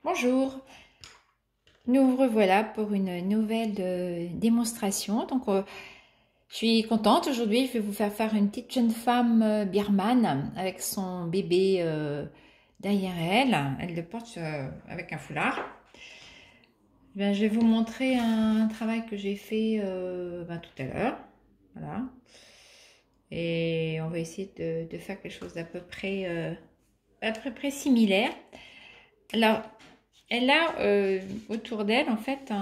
Bonjour, nous revoilà pour une nouvelle démonstration. Je suis contente aujourd'hui, je vais vous faire une petite jeune femme birmane avec son bébé derrière elle. Elle le porte avec un foulard. Je vais vous montrer un travail que j'ai fait tout à l'heure. Voilà. Et on va essayer de faire quelque chose d'à peu près similaire. Alors, elle a autour d'elle, en fait,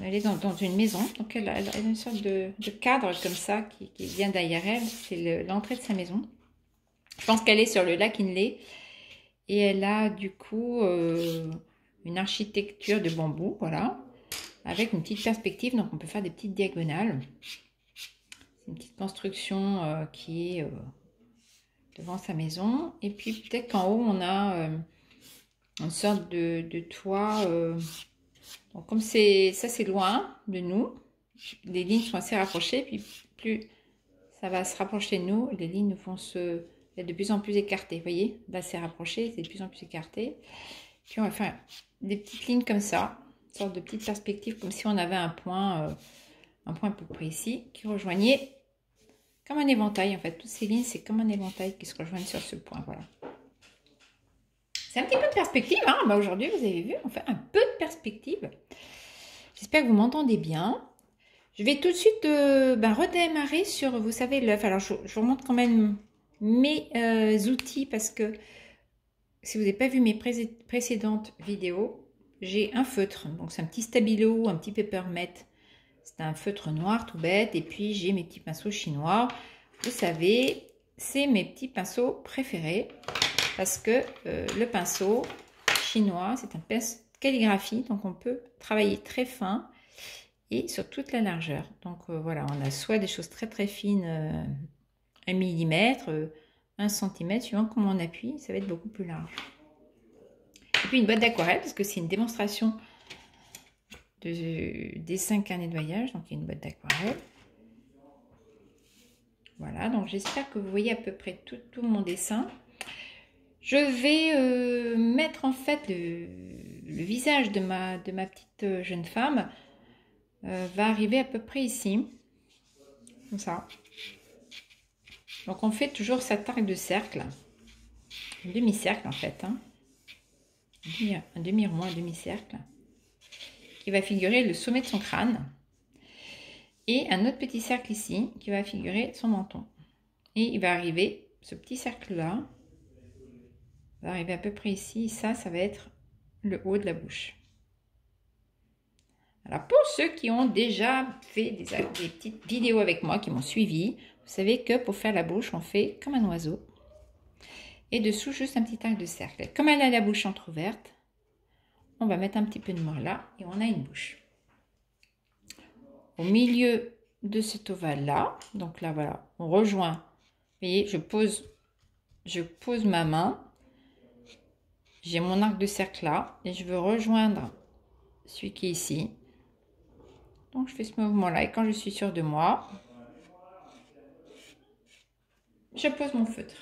elle est dans une maison, donc elle a une sorte de cadre comme ça qui vient derrière elle, c'est l'entrée de sa maison. Je pense qu'elle est sur le lac Inle et elle a du coup une architecture de bambou, voilà, avec une petite perspective, donc on peut faire des petites diagonales. C'est une petite construction qui est devant sa maison, et puis peut-être qu'en haut on a une sorte de toit. Donc comme c'est loin de nous, les lignes sont assez rapprochées, puis plus ça va se rapprocher de nous, les lignes vont être de plus en plus écartées. Vous voyez, là c'est rapproché, c'est de plus en plus écarté. Puis on va faire des petites lignes comme ça, une sorte de petite perspective, comme si on avait un point à peu près ici, qui rejoignait comme un éventail. En fait, toutes ces lignes, c'est comme un éventail qui se rejoignent sur ce point. Voilà. C'est un petit peu de perspective, hein. Aujourd'hui, vous avez vu, on fait un peu de perspective. J'espère que vous m'entendez bien. Je vais tout de suite redémarrer sur, vous savez, l'œuf. Alors, je vous montre quand même mes outils parce que si vous n'avez pas vu mes précédentes vidéos, j'ai un feutre. Donc, c'est un petit stabilo, un petit peppermint. C'est un feutre noir tout bête. Et puis, j'ai mes petits pinceaux chinois. Vous savez, c'est mes petits pinceaux préférés parce que le pinceau chinois, c'est un pinceau calligraphie. Donc, on peut travailler très fin et sur toute la largeur. Donc voilà, on a soit des choses très très fines, 1 mm, 1 cm, suivant comment on appuie, ça va être beaucoup plus large. Et puis une boîte d'aquarelle, parce que c'est une démonstration de dessin carnet de voyage, donc il y a une boîte d'aquarelle. Voilà, donc j'espère que vous voyez à peu près tout mon dessin. Je vais mettre en fait le visage de ma petite jeune femme. Va arriver à peu près ici, comme ça. Donc on fait toujours cette arc de cercle, un demi-cercle en fait, hein. Un demi-rond, un demi-cercle, qui va figurer le sommet de son crâne, et un autre petit cercle ici, qui va figurer son menton. Et il va arriver, ce petit cercle-là, va arriver à peu près ici, et ça va être le haut de la bouche. Alors pour ceux qui ont déjà fait des petites vidéos avec moi, qui m'ont suivi, vous savez que pour faire la bouche, on fait comme un oiseau. Et dessous, juste un petit arc de cercle. Comme elle a la bouche entrouverte, on va mettre un petit peu de noir là et on a une bouche. Au milieu de cet ovale-là, donc là, voilà, on rejoint. Vous voyez, je pose ma main. J'ai mon arc de cercle là et je veux rejoindre celui qui est ici. Donc, je fais ce mouvement-là et quand je suis sûre de moi, je pose mon feutre.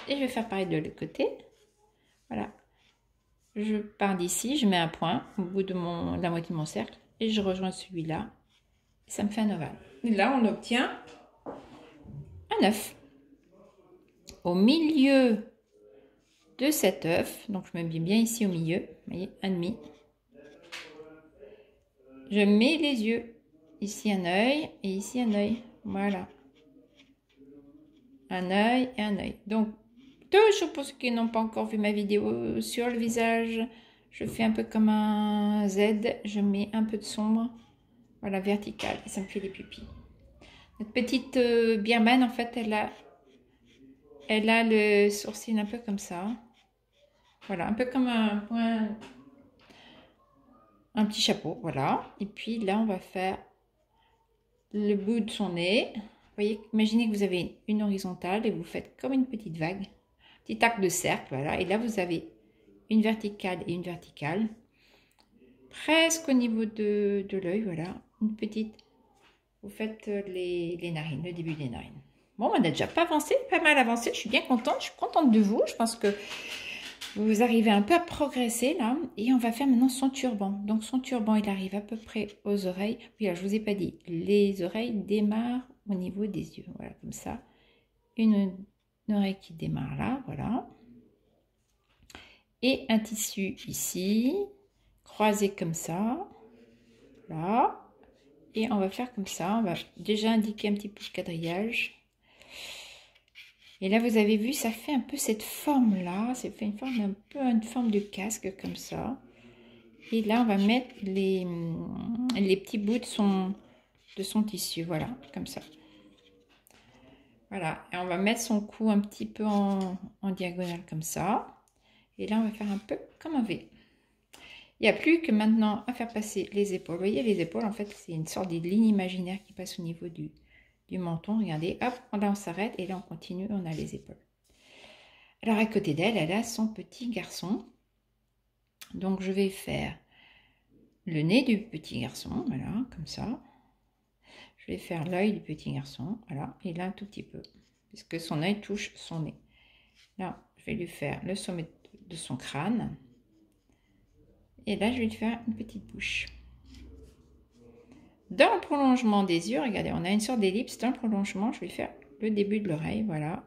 Et je vais faire pareil de l'autre côté. Voilà. Je pars d'ici, je mets un point au bout de la moitié de mon cercle et je rejoins celui-là. Ça me fait un ovale. Et là, on obtient un œuf. Au milieu de cet œuf, donc je me mets bien ici au milieu, vous voyez, un demi. Je mets les yeux. Ici un œil et ici un œil. Voilà. Un œil et un œil. Donc, toujours pour ceux qui n'ont pas encore vu ma vidéo sur le visage, je fais un peu comme un Z. Je mets un peu de sombre. Voilà, vertical. Et ça me fait des pupilles. Notre petite birmane, en fait, elle a le sourcil un peu comme ça. Voilà, un peu comme un petit chapeau. Voilà. Et puis là, on va faire le bout de son nez. Vous voyez, imaginez que vous avez une horizontale et vous faites comme une petite vague. Petit arc de cercle, voilà. Et là, vous avez une verticale et une verticale. Presque au niveau de l'œil, voilà. Une petite. Vous faites les narines, le début des narines. Bon, on a déjà pas mal avancé. Je suis bien contente. Je suis contente de vous. Je pense que vous arrivez un peu à progresser là. Et on va faire maintenant son turban. Donc son turban, il arrive à peu près aux oreilles. Oui, alors, je vous ai pas dit, les oreilles démarrent au niveau des yeux. Voilà, comme ça. Une oreille qui démarre là, voilà. Et un tissu ici, croisé comme ça. Là. Et on va faire comme ça. On va déjà indiquer un petit peu le quadrillage. Et là, vous avez vu, ça fait un peu cette forme-là. Ça fait une forme, un peu une forme de casque comme ça. Et là, on va mettre les petits bouts de son tissu. Voilà, comme ça. Voilà. Et on va mettre son cou un petit peu en diagonale comme ça. Et là, on va faire un peu comme un V. Il n'y a plus que maintenant à faire passer les épaules. Vous voyez, les épaules, en fait, c'est une sorte de ligne imaginaire qui passe au niveau du menton. Regardez, hop, là on s'arrête et là on continue, on a les épaules. Alors à côté d'elle, elle a son petit garçon. Donc je vais faire le nez du petit garçon, voilà, comme ça. Je vais faire l'œil du petit garçon, voilà, et là un tout petit peu, puisque son œil touche son nez. Là, je vais lui faire le sommet de son crâne. Et là, je vais lui faire une petite bouche. Dans le prolongement des yeux, regardez, on a une sorte d'ellipse. Dans le prolongement, je vais faire le début de l'oreille, voilà.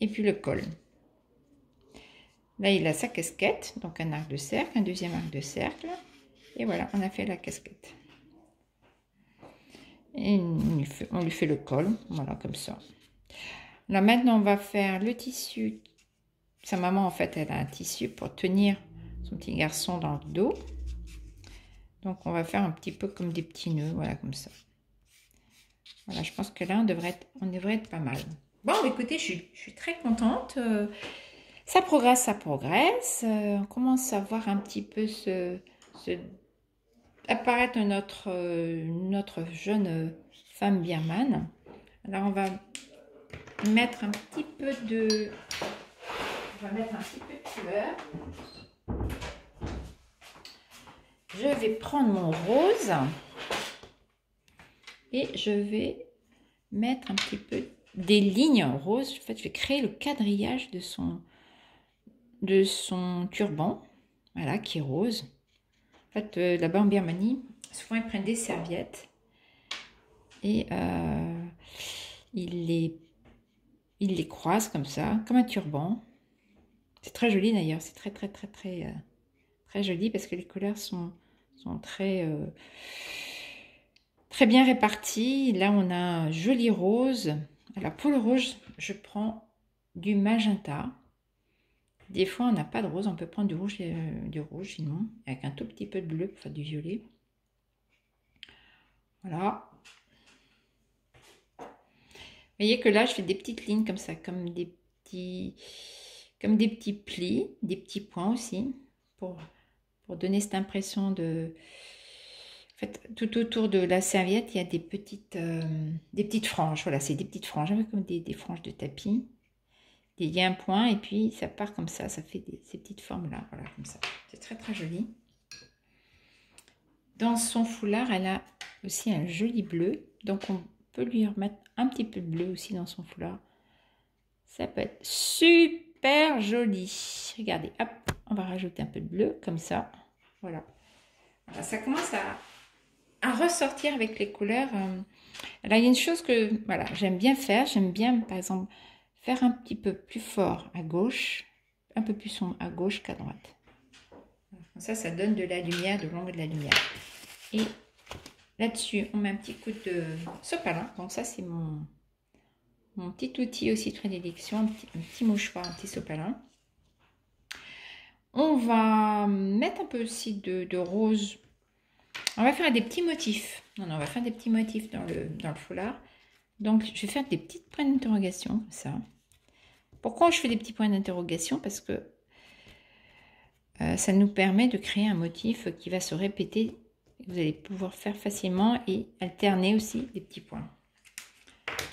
Et puis le col. Là, il a sa casquette, donc un arc de cercle, un deuxième arc de cercle. Et voilà, on a fait la casquette. Et on lui fait le col, voilà, comme ça. Là, maintenant, on va faire le tissu. Sa maman, en fait, elle a un tissu pour tenir son petit garçon dans le dos. Donc, on va faire un petit peu comme des petits nœuds, voilà, comme ça. Voilà, je pense que là, on devrait être pas mal. Bon, écoutez, je suis très contente. Ça progresse, ça progresse. On commence à voir un petit peu apparaître notre jeune femme birmane. Alors, on va mettre un petit peu de... On va mettre un petit peu de couleur. Je vais prendre mon rose et je vais mettre un petit peu des lignes roses. En fait, je vais créer le quadrillage de son turban, voilà, qui est rose. En fait, là-bas en Birmanie, souvent ils prennent des serviettes et ils les croisent comme ça, comme un turban. C'est très joli d'ailleurs, c'est très joli parce que les couleurs sont très bien réparties. Là, on a un joli rose. Alors pour le rose, je prends du magenta. Des fois, on n'a pas de rose, on peut prendre du rouge sinon, avec un tout petit peu de bleu, enfin du violet. Voilà. Vous voyez que là, je fais des petites lignes comme ça, comme des petits plis, des petits points aussi, pour donner cette impression de... En fait, tout autour de la serviette, il y a des petites franges. Voilà, c'est des petites franges, comme des franges de tapis. Il y a un point et puis ça part comme ça fait ces petites formes là, voilà, comme ça. C'est très joli. Dans son foulard, elle a aussi un joli bleu, donc on peut lui remettre un petit peu de bleu aussi dans son foulard. Ça peut être super joli. Regardez, hop, on va rajouter un peu de bleu comme ça. Voilà. Alors, ça commence à ressortir avec les couleurs. Alors, il y a une chose que voilà, j'aime bien faire. J'aime bien, par exemple, faire un petit peu plus fort à gauche, un peu plus sombre à gauche qu'à droite. Comme ça donne de la lumière, de l'ombre et de la lumière. Et là-dessus, on met un petit coup de sopalin. Donc ça, c'est mon petit outil aussi de prédilection, un petit mouchoir, un petit sopalin. On va mettre un peu aussi de rose. On va faire des petits motifs. Non, on va faire des petits motifs dans le foulard. Donc, je vais faire des petites points d'interrogation, comme ça. Pourquoi je fais des petits points d'interrogation? Parce que ça nous permet de créer un motif qui va se répéter. Vous allez pouvoir faire facilement et alterner aussi des petits points.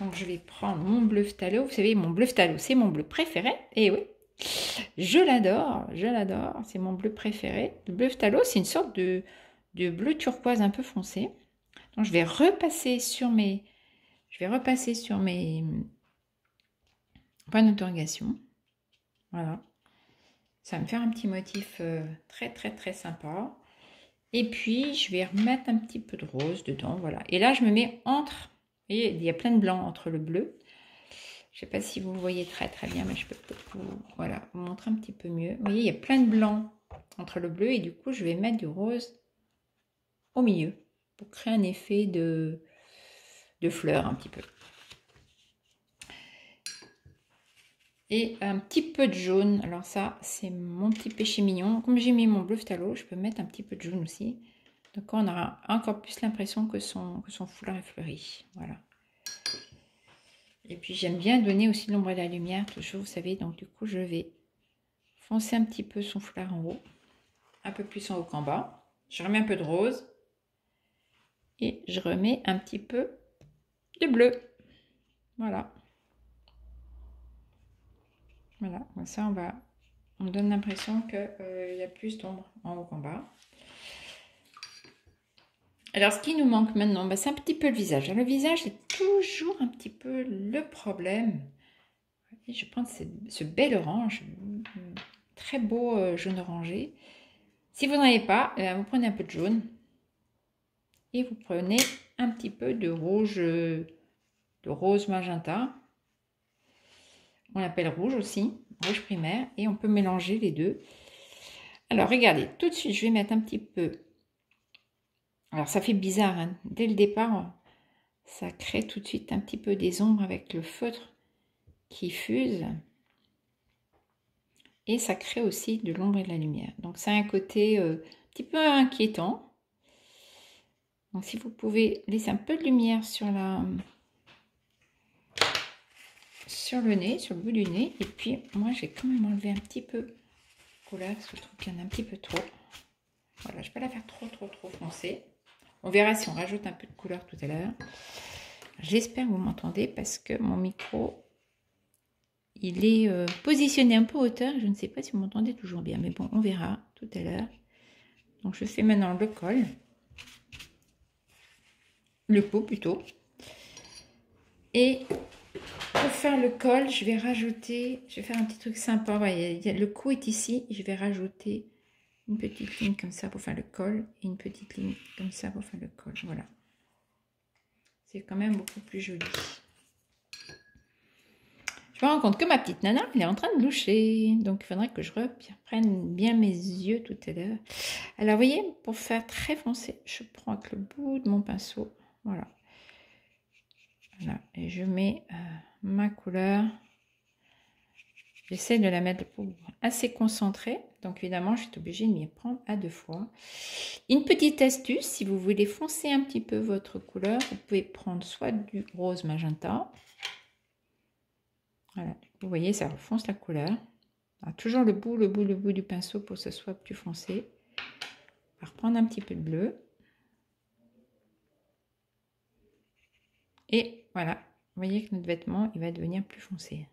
Donc, je vais prendre mon bleu phthalo. Vous savez, mon bleu phthalo, c'est mon bleu préféré. Et oui, je l'adore. C'est mon bleu préféré. Le bleu phthalo, c'est une sorte de bleu turquoise un peu foncé. Donc, je vais repasser sur mes points d'interrogation. Voilà. Ça va me faire un petit motif très très très sympa. Et puis, je vais remettre un petit peu de rose dedans, voilà. Et là, je me mets entre, et il y a plein de blanc entre le bleu. Je ne sais pas si vous voyez très très bien, mais je peux peut-être vous, voilà, vous montrer un petit peu mieux. Vous voyez, il y a plein de blanc entre le bleu, et du coup, je vais mettre du rose au milieu, pour créer un effet de fleurs un petit peu. Et un petit peu de jaune, alors ça, c'est mon petit péché mignon. Comme j'ai mis mon bleu phthalo, je peux mettre un petit peu de jaune aussi. Donc on aura encore plus l'impression que son foulard est fleuri. Voilà. Et puis j'aime bien donner aussi l'ombre et la lumière, toujours, vous savez. Donc du coup, je vais foncer un petit peu son foulard en haut. Un peu plus en haut qu'en bas. Je remets un peu de rose. Et je remets un petit peu de bleu. Voilà. Voilà, comme ça on donne l'impression qu'il y a plus d'ombre en haut qu'en bas. Alors, ce qui nous manque maintenant, c'est un petit peu le visage. Le visage, c'est toujours un petit peu le problème. Et je prends ce bel orange, très beau jaune orangé. Si vous n'en avez pas, vous prenez un peu de jaune et vous prenez un petit peu de rose magenta. On l'appelle rouge aussi, rouge primaire, et on peut mélanger les deux. Alors, regardez, tout de suite, je vais mettre un petit peu. Alors, ça fait bizarre, hein. Dès le départ, ça crée tout de suite un petit peu des ombres avec le feutre qui fuse. Et ça crée aussi de l'ombre et de la lumière. Donc, ça a un côté un petit peu inquiétant. Donc, si vous pouvez laisser un peu de lumière sur le nez, sur le bout du nez. Et puis, moi, j'ai quand même enlevé un petit peu de couleur parce que je trouve qu'il y en a un petit peu trop. Voilà, je ne vais pas la faire trop foncée. On verra si on rajoute un peu de couleur tout à l'heure. J'espère que vous m'entendez parce que mon micro, il est positionné un peu hauteur. Je ne sais pas si vous m'entendez toujours bien, mais bon, on verra tout à l'heure. Donc, je fais maintenant le col. Le pot plutôt. Et pour faire le col, je vais faire un petit truc sympa. Ouais, le cou est ici. Je vais rajouter une petite ligne comme ça pour faire le col et une petite ligne comme ça pour faire le col. Voilà. C'est quand même beaucoup plus joli. Je me rends compte que ma petite nana, elle est en train de loucher. Donc, il faudrait que je reprenne bien mes yeux tout à l'heure. Alors, vous voyez, pour faire très foncé, je prends avec le bout de mon pinceau. Voilà. Voilà. Et je mets ma couleur. J'essaie de la mettre assez concentrée. Donc, évidemment, je suis obligée de m'y prendre à 2 fois. Une petite astuce, si vous voulez foncer un petit peu votre couleur, vous pouvez prendre soit du rose magenta. Voilà, vous voyez, ça refonce la couleur. Alors, toujours le bout du pinceau pour que ce soit plus foncé. On va reprendre un petit peu de bleu. Et voilà, vous voyez que notre vêtement, il va devenir plus foncé.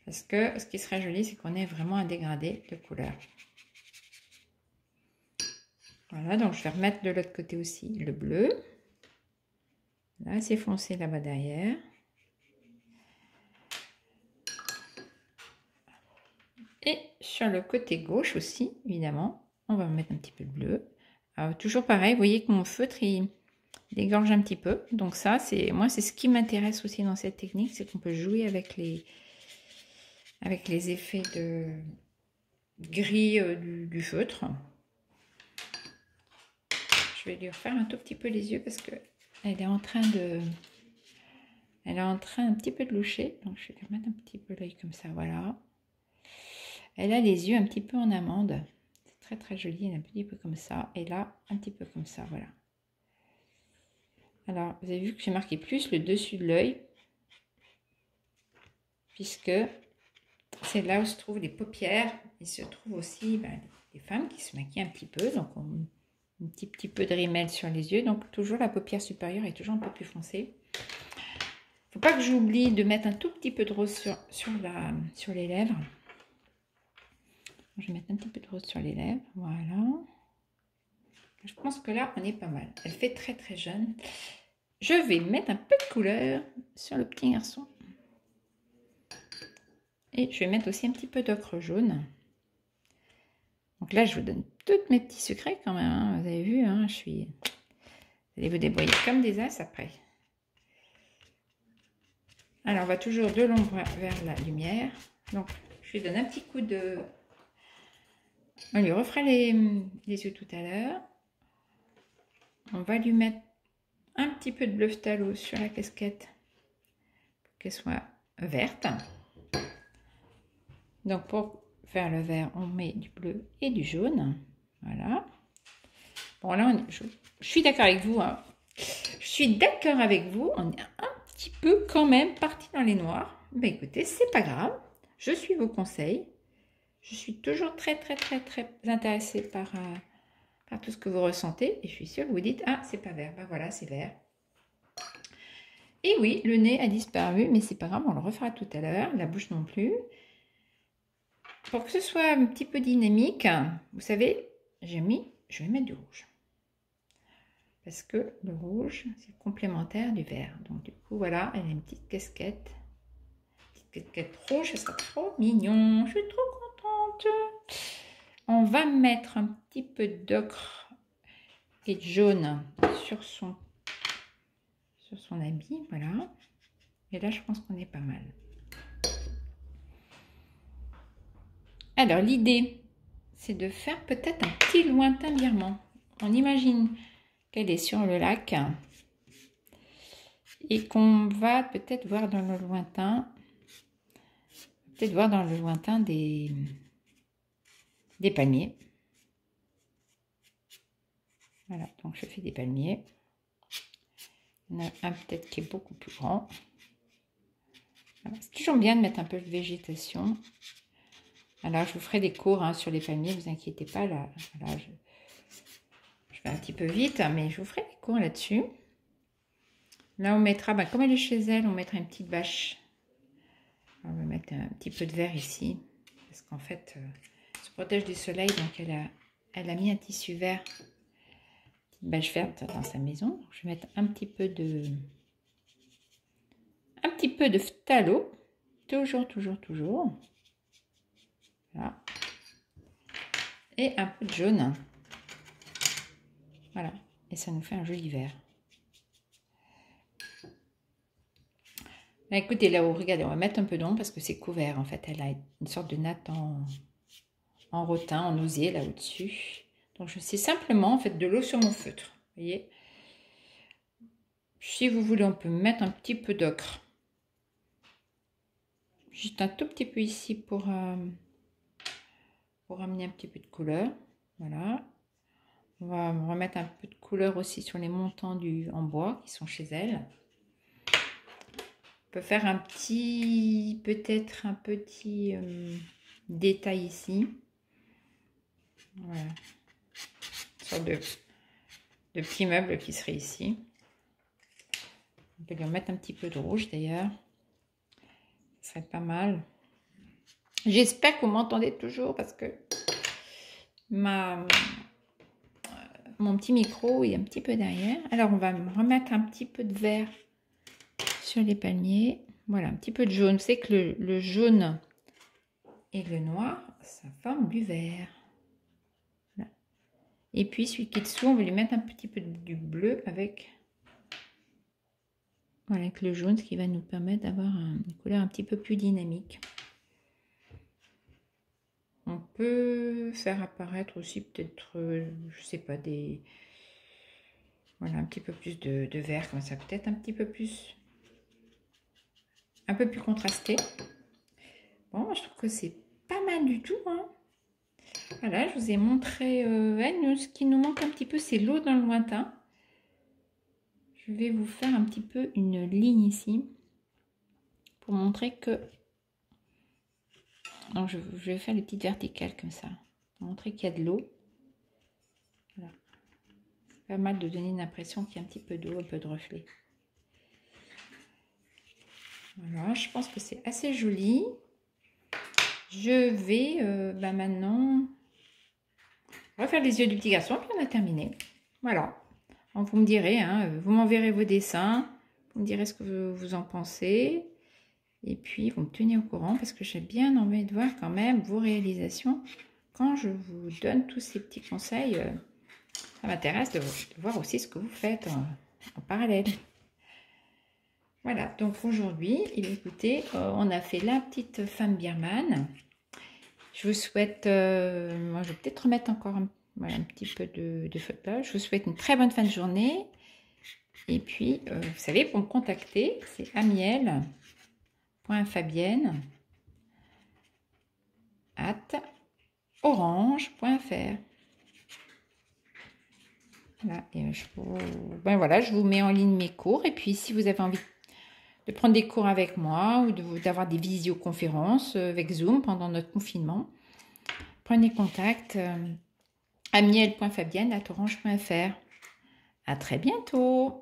Parce que ce qui serait joli, c'est qu'on ait vraiment un dégradé de couleur. Voilà, donc je vais remettre de l'autre côté aussi le bleu. Là, c'est foncé là-bas derrière. Et sur le côté gauche aussi, évidemment, on va mettre un petit peu de bleu. Alors, toujours pareil, vous voyez que mon feutre, il dégorge un petit peu. Donc ça, moi, c'est ce qui m'intéresse aussi dans cette technique, c'est qu'on peut jouer avec les effets de gris du feutre. Je vais lui refaire un tout petit peu les yeux parce que elle est en train un petit peu de loucher. Donc je vais lui remettre un petit peu l'œil comme ça, voilà. Elle a les yeux un petit peu en amande. C'est très très joli, elle est un petit peu comme ça. Et là, un petit peu comme ça, voilà. Alors, vous avez vu que j'ai marqué plus le dessus de l'œil. Puisque c'est là où se trouvent les paupières. Il se trouve aussi les femmes qui se maquillent un petit peu. Donc, un petit peu de rimel sur les yeux. Donc, toujours la paupière supérieure est toujours un peu plus foncée. Faut pas que j'oublie de mettre un tout petit peu de rose sur les lèvres. Je vais mettre un petit peu de rose sur les lèvres. Voilà. Je pense que là, on est pas mal. Elle fait très très jeune. Je vais mettre un peu de couleur sur le petit garçon. Et je vais mettre aussi un petit peu d'ocre jaune. Donc là, je vous donne tous mes petits secrets quand même. Hein. Vous avez vu, hein, vous allez vous débrouiller comme des as après. Alors, on va toujours de l'ombre vers la lumière. Donc, je lui donne un petit coup de... On lui refera les yeux tout à l'heure. On va lui mettre un petit peu de bleu phthalo sur la casquette pour qu'elle soit verte. Donc, pour faire le vert, on met du bleu et du jaune. Voilà. Bon, là, je suis d'accord avec vous. Hein. Je suis d'accord avec vous. On est un petit peu quand même parti dans les noirs. Ben écoutez, c'est pas grave. Je suis vos conseils. Je suis toujours très intéressée par tout ce que vous ressentez. Et je suis sûre que vous dites, ah, c'est pas vert. Ben voilà, c'est vert. Et oui, le nez a disparu, mais c'est pas grave, on le refera tout à l'heure. La bouche non plus. Pour que ce soit un petit peu dynamique, vous savez, je vais mettre du rouge. Parce que le rouge, c'est complémentaire du vert. Donc du coup, voilà, elle a une petite casquette. Une petite casquette rouge, ça sera trop mignon. Je suis trop contente. On va mettre un petit peu d'ocre et de jaune sur son habit, voilà. Et là, je pense qu'on est pas mal. Alors, l'idée, c'est de faire peut-être un petit lointain birman. On imagine qu'elle est sur le lac et qu'on va peut-être voir dans le lointain, des palmiers. Voilà, donc je fais des palmiers. Il y en a un peut-être qui est beaucoup plus grand. Voilà, c'est toujours bien de mettre un peu de végétation. Alors, je vous ferai des cours hein, sur les palmiers, ne vous inquiétez pas. Là, voilà, je vais un petit peu vite, mais je vous ferai des cours là-dessus. Là, on mettra, comme elle est chez elle, on mettra une petite bâche. On va mettre un petit peu de vert ici. Parce qu'en fait, elle se protège du soleil. Donc, elle a mis un tissu vert, une bâche verte dans sa maison. Donc, je vais mettre un petit peu de phthalo. Toujours. Voilà. Et un peu de jaune. Voilà. Et ça nous fait un joli vert. Là, écoutez, là-haut, regardez, on va mettre un peu d'ombre parce que c'est couvert. En fait, elle a une sorte de natte en rotin, en osier, là au-dessus. Donc, je sais simplement, en fait, de l'eau sur mon feutre. Vous voyez? Si vous voulez, on peut mettre un petit peu d'ocre. Juste un tout petit peu ici pour amener un petit peu de couleur. Voilà. On va remettre un peu de couleur aussi sur les montants en bois qui sont chez elle. On peut faire peut-être un petit détail ici. Voilà. Une sorte de petit meuble qui serait ici. On peut lui remettre un petit peu de rouge d'ailleurs. Ce serait pas mal. J'espère que vous m'entendez toujours parce que mon petit micro est un petit peu derrière. Alors on va remettre un petit peu de vert sur les palmiers. Voilà, un petit peu de jaune. Vous savez que le jaune et le noir, ça forme du vert. Voilà. Et puis celui qui est dessous, on va lui mettre un petit peu du bleu avec le jaune, ce qui va nous permettre d'avoir une couleur un petit peu plus dynamique. On peut faire apparaître aussi peut-être, je sais pas, voilà, un petit peu plus de vert comme ça, peut-être un petit peu plus, un peu plus contrasté. Bon, je trouve que c'est pas mal du tout. Hein. Voilà, je vous ai montré, ce qui nous manque un petit peu, c'est l'eau dans le lointain. Je vais vous faire un petit peu une ligne ici pour montrer que... Donc, je vais faire les petites verticales comme ça, pour montrer qu'il y a de l'eau. Voilà. C'est pas mal de donner une impression qu'il y a un petit peu d'eau, un peu de reflet. Voilà, je pense que c'est assez joli. Je vais maintenant refaire les yeux du petit garçon, puis on a terminé. Voilà. Donc, vous me direz, hein, vous m'enverrez vos dessins, vous me direz ce que vous en pensez. Et puis, vous me tenez au courant parce que j'ai bien envie de voir quand même vos réalisations quand je vous donne tous ces petits conseils. Ça m'intéresse de voir aussi ce que vous faites en parallèle. Voilà, donc aujourd'hui, écoutez, on a fait la petite femme birmane. Je vous souhaite, moi je vais peut-être remettre encore voilà, un petit peu de photos. Je vous souhaite une très bonne fin de journée. Et puis, vous savez, pour me contacter, c'est amiel.fabienne@orange.fr. Voilà, et ben voilà, je vous mets en ligne mes cours. Et puis, si vous avez envie de prendre des cours avec moi ou d'avoir des visioconférences avec Zoom pendant notre confinement, prenez contact amiel.fabienne@orange.fr. À très bientôt.